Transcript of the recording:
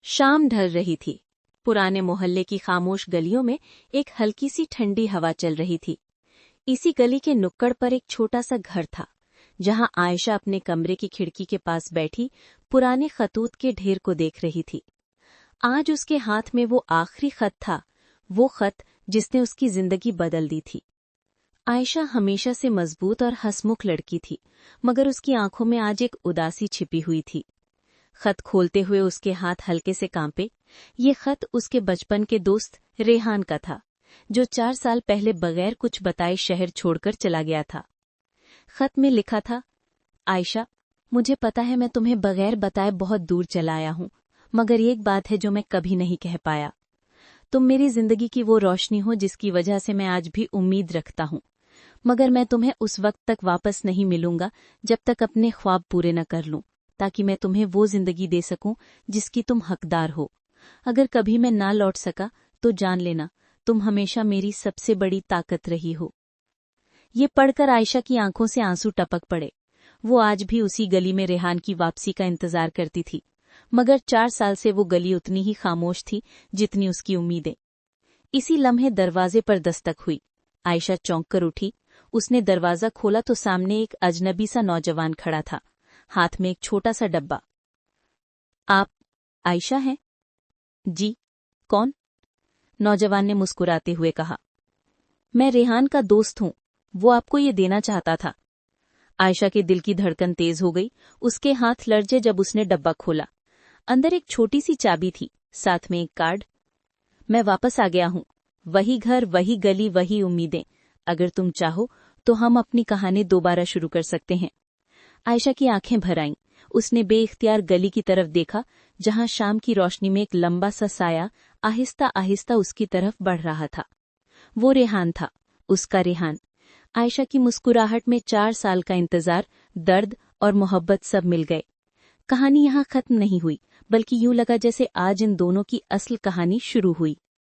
शाम ढल रही थी। पुराने मोहल्ले की खामोश गलियों में एक हल्की सी ठंडी हवा चल रही थी। इसी गली के नुक्कड़ पर एक छोटा सा घर था, जहां आयशा अपने कमरे की खिड़की के पास बैठी पुराने खतूत के ढेर को देख रही थी। आज उसके हाथ में वो आखिरी खत था, वो खत जिसने उसकी जिंदगी बदल दी थी। आयशा हमेशा से मजबूत और हंसमुख लड़की थी, मगर उसकी आंखों में आज एक उदासी छिपी हुई थी। खत खोलते हुए उसके हाथ हल्के से कांपे। ये खत उसके बचपन के दोस्त रेहान का था, जो 4 साल पहले बगैर कुछ बताए शहर छोड़कर चला गया था। खत में लिखा था, आयशा, मुझे पता है मैं तुम्हें बगैर बताए बहुत दूर चला आया हूं, मगर एक बात है जो मैं कभी नहीं कह पाया। तुम मेरी जिंदगी की वो रोशनी हो जिसकी वजह से मैं आज भी उम्मीद रखता हूं, मगर मैं तुम्हें उस वक्त तक वापस नहीं मिलूंगा जब तक अपने ख्वाब पूरे न कर लूं, ताकि मैं तुम्हें वो जिंदगी दे सकूं जिसकी तुम हकदार हो। अगर कभी मैं ना लौट सका तो जान लेना, तुम हमेशा मेरी सबसे बड़ी ताकत रही हो। ये पढ़कर आयशा की आंखों से आंसू टपक पड़े। वो आज भी उसी गली में रेहान की वापसी का इंतजार करती थी, मगर 4 साल से वो गली उतनी ही खामोश थी जितनी उसकी उम्मीदें। इसी लम्हे दरवाजे पर दस्तक हुई। आयशा चौंक कर उठी। उसने दरवाजा खोला तो सामने एक अजनबी सा नौजवान खड़ा था, हाथ में एक छोटा सा डब्बा। आप आयशा हैं? जी। कौन? नौजवान ने मुस्कुराते हुए कहा। मैं रेहान का दोस्त हूं, वो आपको ये देना चाहता था। आयशा के दिल की धड़कन तेज हो गई। उसके हाथ लरजे जब उसने डब्बा खोला। अंदर एक छोटी सी चाबी थी, साथ में एक कार्ड। मैं वापस आ गया हूं, वही घर, वही गली, वही उम्मीदें। अगर तुम चाहो तो हम अपनी कहानी दोबारा शुरू कर सकते हैं। आयशा की आंखें भर आईं। उसने बेइख्तियार गली की तरफ देखा, जहां शाम की रोशनी में एक लंबा सा साया आहिस्ता आहिस्ता उसकी तरफ बढ़ रहा था। वो रेहान था, उसका रेहान। आयशा की मुस्कुराहट में 4 साल का इंतजार, दर्द और मोहब्बत सब मिल गए। कहानी यहाँ खत्म नहीं हुई, बल्कि यूं लगा जैसे आज इन दोनों की असल कहानी शुरू हुई।